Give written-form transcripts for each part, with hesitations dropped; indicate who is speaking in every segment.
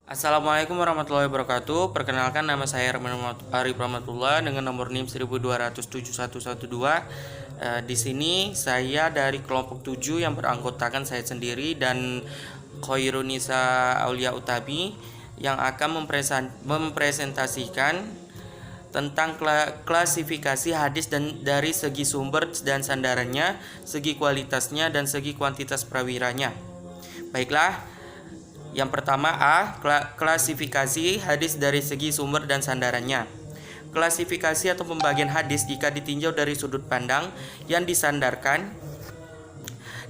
Speaker 1: Assalamualaikum warahmatullahi wabarakatuh. Perkenalkan, nama saya Arif Rahmatullah dengan nomor NIM 1207112. Di sini saya dari kelompok 7 yang beranggotakan saya sendiri dan Khairunisa Aulia Utami yang akan mempresentasikan tentang klasifikasi hadis dan dari segi sumber dan sandarannya, segi kualitasnya dan segi kuantitas prawiranya. Baiklah, yang pertama A. Klasifikasi hadis dari segi sumber dan sandarannya. Klasifikasi atau pembagian hadis jika ditinjau dari sudut pandang yang disandarkan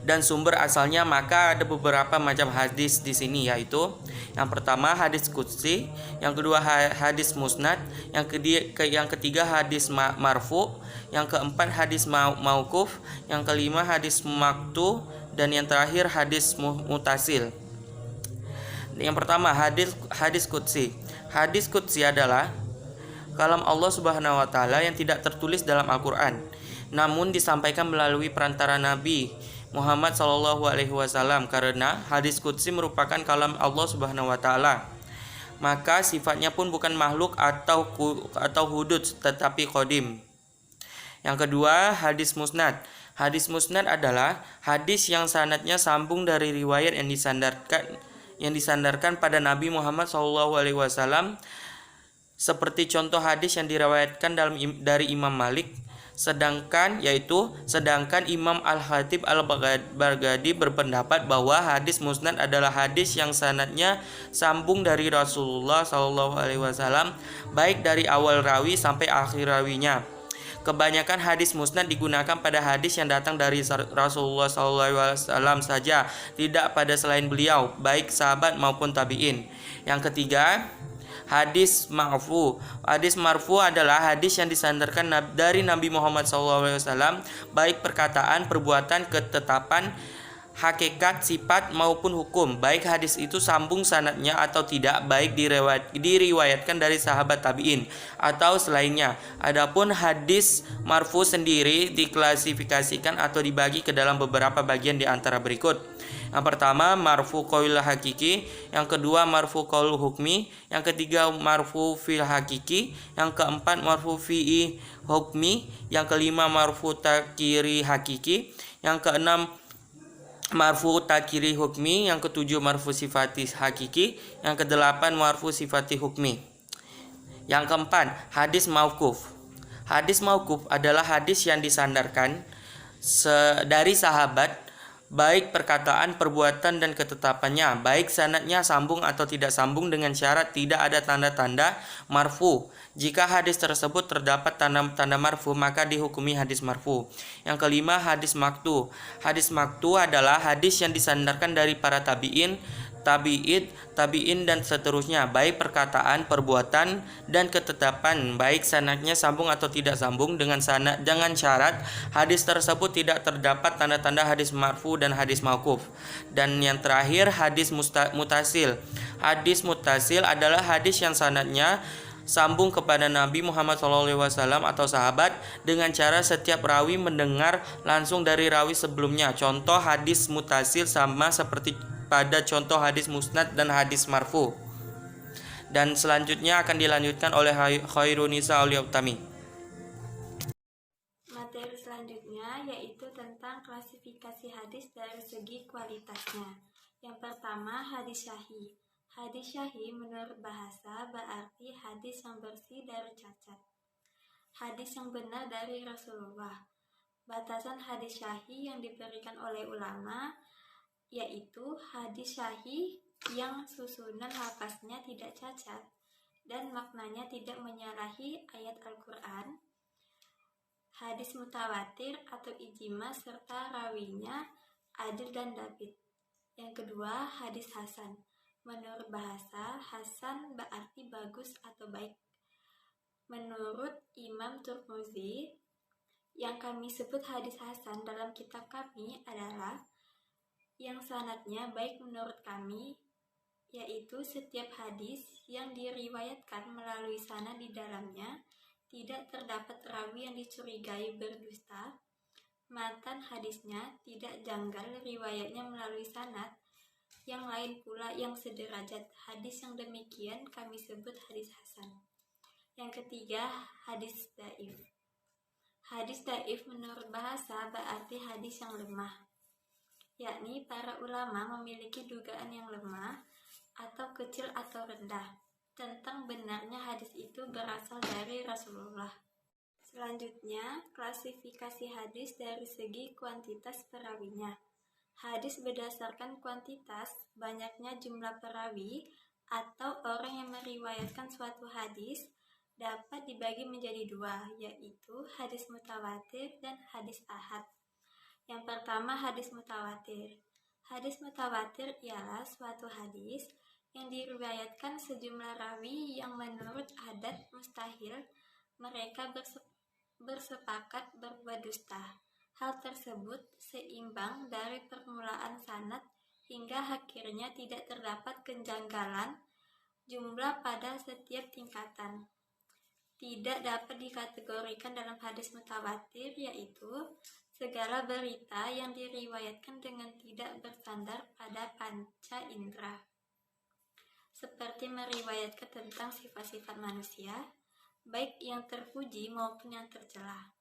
Speaker 1: dan sumber asalnya, maka ada beberapa macam hadis di sini, yaitu yang pertama hadis qudsi, yang kedua hadis musnad, yang ketiga hadis marfu, yang keempat hadis mauquf, yang kelima hadis maktu, dan yang terakhir hadis mutasil. Yang pertama hadis qudsi. Hadis qudsi adalah kalam Allah Subhanahu wa taala yang tidak tertulis dalam Al-Qur'an, namun disampaikan melalui perantara Nabi Muhammad SAW, karena hadis qudsi merupakan kalam Allah Subhanahu wa taala. Maka sifatnya pun bukan makhluk atau hudud, tetapi qadim. Yang kedua, hadis musnad. Hadis musnad adalah hadis yang sanadnya sambung dari riwayat yang disandarkan pada Nabi Muhammad SAW, seperti contoh hadis yang diriwayatkan dari Imam Malik, sedangkan Imam Al-Khatib Al-Baghdadi berpendapat bahwa hadis musnad adalah hadis yang sanadnya sambung dari Rasulullah SAW, baik dari awal rawi sampai akhir rawinya. Kebanyakan hadis musnad digunakan pada hadis yang datang dari Rasulullah SAW saja, tidak pada selain beliau, baik sahabat maupun tabi'in. Yang ketiga, hadis marfu. Hadis marfu adalah hadis yang disandarkan dari Nabi Muhammad SAW, baik perkataan, perbuatan, ketetapan, hakikat, sifat maupun hukum, baik hadis itu sambung sanadnya atau tidak, baik diriwayatkan dari sahabat tabi'in atau selainnya. Adapun hadis marfu sendiri diklasifikasikan atau dibagi ke dalam beberapa bagian di antara berikut. Yang pertama, marfu qaul hakiki, yang kedua marfu qaul hukmi, yang ketiga marfu fil hakiki, yang keempat marfu fi hukmi, yang kelima marfu takiri hakiki, yang keenam marfu takiri hukmi, yang ketujuh marfu sifati hakiki, yang kedelapan marfu sifati hukmi. Yang keempat, hadis mauquf. Hadis mauquf adalah hadis yang disandarkan dari sahabat, baik perkataan, perbuatan, dan ketetapannya, baik sanadnya sambung atau tidak sambung, dengan syarat tidak ada tanda-tanda marfu. Jika hadis tersebut terdapat tanda marfu, maka dihukumi hadis marfu. Yang kelima, hadis maktu. Hadis maktu adalah hadis yang disandarkan dari para tabi'in, tabi'in dan seterusnya, baik perkataan, perbuatan, dan ketetapan, baik sanadnya sambung atau tidak sambung, dengan syarat hadis tersebut tidak terdapat tanda-tanda hadis marfu dan hadis mauquf. Dan yang terakhir, hadis mutasil. Hadis mutasil adalah hadis yang sanadnya sambung kepada Nabi Muhammad SAW atau sahabat, dengan cara setiap rawi mendengar langsung dari rawi sebelumnya. Contoh hadis mutasil sama seperti pada contoh hadis musnad dan hadis marfu. Dan selanjutnya akan dilanjutkan oleh Khairunisa Aulia Utami.
Speaker 2: Materi selanjutnya yaitu tentang klasifikasi hadis dari segi kualitasnya. Yang pertama, hadis syahih. Hadis syahih menurut bahasa berarti hadis yang bersih dari cacat, hadis yang benar dari Rasulullah. Batasan hadis syahih yang diberikan oleh ulama yaitu hadis syahih yang susunan lafaznya tidak cacat dan maknanya tidak menyalahi ayat Al-Quran, hadis mutawatir atau ijma serta rawinya adil dan dabit. Yang kedua, hadis hasan. Menurut bahasa, hasan berarti bagus atau baik. Menurut Imam Tirmidzi, yang kami sebut hadis hasan dalam kitab kami adalah yang sanadnya baik menurut kami, yaitu setiap hadis yang diriwayatkan melalui sanad di dalamnya tidak terdapat rawi yang dicurigai berdusta, matan hadisnya tidak janggal riwayatnya melalui sanad, yang lain pula yang sederajat. Hadis yang demikian kami sebut hadis hasan. Yang ketiga, hadis dhaif. Hadis dhaif menurut bahasa berarti hadis yang lemah, yakni para ulama memiliki dugaan yang lemah atau kecil atau rendah tentang benarnya hadis itu berasal dari Rasulullah. Selanjutnya, klasifikasi hadis dari segi kuantitas perawinya. Hadis berdasarkan kuantitas, banyaknya jumlah perawi atau orang yang meriwayatkan suatu hadis dapat dibagi menjadi dua, yaitu hadis mutawatir dan hadis ahad. Yang pertama, hadis mutawatir. Hadis mutawatir ialah suatu hadis yang diriwayatkan sejumlah rawi yang menurut adat mustahil mereka bersepakat berbuat dusta. Hal tersebut seimbang dari permulaan sanad hingga akhirnya tidak terdapat kejanggalan jumlah pada setiap tingkatan. Tidak dapat dikategorikan dalam hadis mutawatir, yaitu segala berita yang diriwayatkan dengan tidak bersandar pada panca indera, seperti meriwayatkan tentang sifat-sifat manusia, baik yang terpuji maupun yang tercela.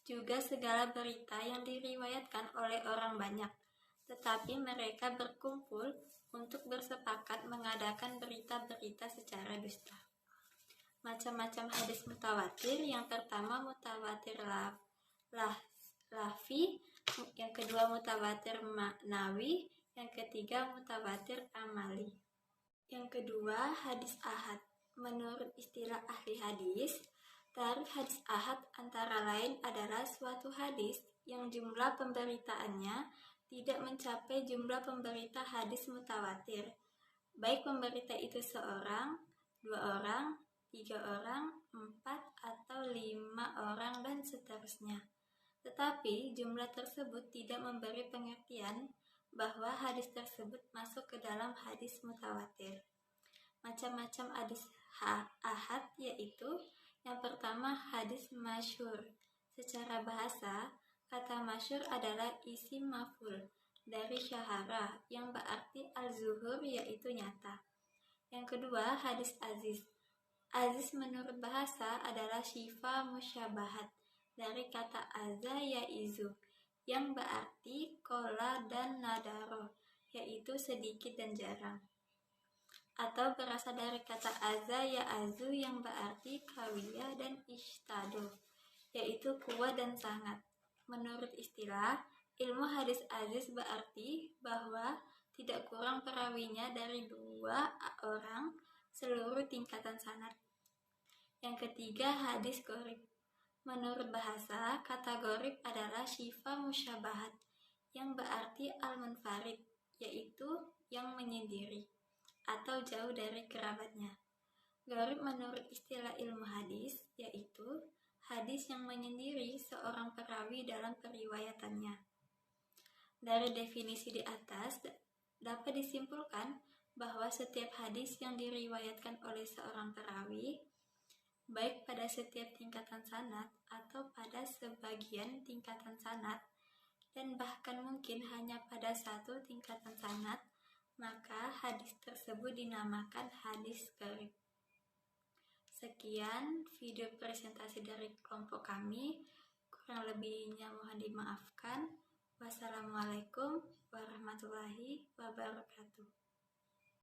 Speaker 2: Juga segala berita yang diriwayatkan oleh orang banyak, tetapi mereka berkumpul untuk bersepakat mengadakan berita-berita secara dusta. Macam-macam hadis mutawatir. Yang pertama, mutawatir lafzi, yang kedua mutawatir maknawi, yang ketiga mutawatir amali. Yang kedua, hadis ahad. Menurut istilah ahli hadis, tarikh hadis ahad antara lain adalah suatu hadis yang jumlah pemberitaannya tidak mencapai jumlah pemberita hadis mutawatir, baik pemberita itu seorang, 2 orang, 3 orang, 4 atau 5 orang dan seterusnya. Tetapi jumlah tersebut tidak memberi pengertian bahwa hadis tersebut masuk ke dalam hadis mutawatir. Macam-macam hadis ahad yaitu: yang pertama, hadis masyhur. Secara bahasa, kata masyhur adalah isim maf'ul dari syahara yang berarti al-zuhur, yaitu nyata. Yang kedua, hadis aziz. Aziz menurut bahasa adalah syifa musyabahat dari kata azza yaizu yang berarti kola dan nadaro, yaitu sedikit dan jarang. Atau berasal dari kata azza ya'azu yang berarti kawiyah dan ishtado, yaitu kuat dan sangat. Menurut istilah, ilmu hadis aziz berarti bahwa tidak kurang perawinya dari 2 orang seluruh tingkatan sanad. Yang ketiga, hadis gharib. Menurut bahasa, kata gharib adalah syifa musyabahat yang berarti al-munfarid, yaitu yang menyendiri atau jauh dari kerabatnya. Gharib menurut istilah ilmu hadis yaitu hadis yang menyendiri seorang perawi dalam periwayatannya. Dari definisi di atas dapat disimpulkan bahwa setiap hadis yang diriwayatkan oleh seorang perawi, baik pada setiap tingkatan sanad atau pada sebagian tingkatan sanad, dan bahkan mungkin hanya pada satu tingkatan sanad, maka hadis tersebut dinamakan hadis gharib. Sekian video presentasi dari kelompok kami, kurang lebihnya mohon dimaafkan. Wassalamualaikum warahmatullahi wabarakatuh.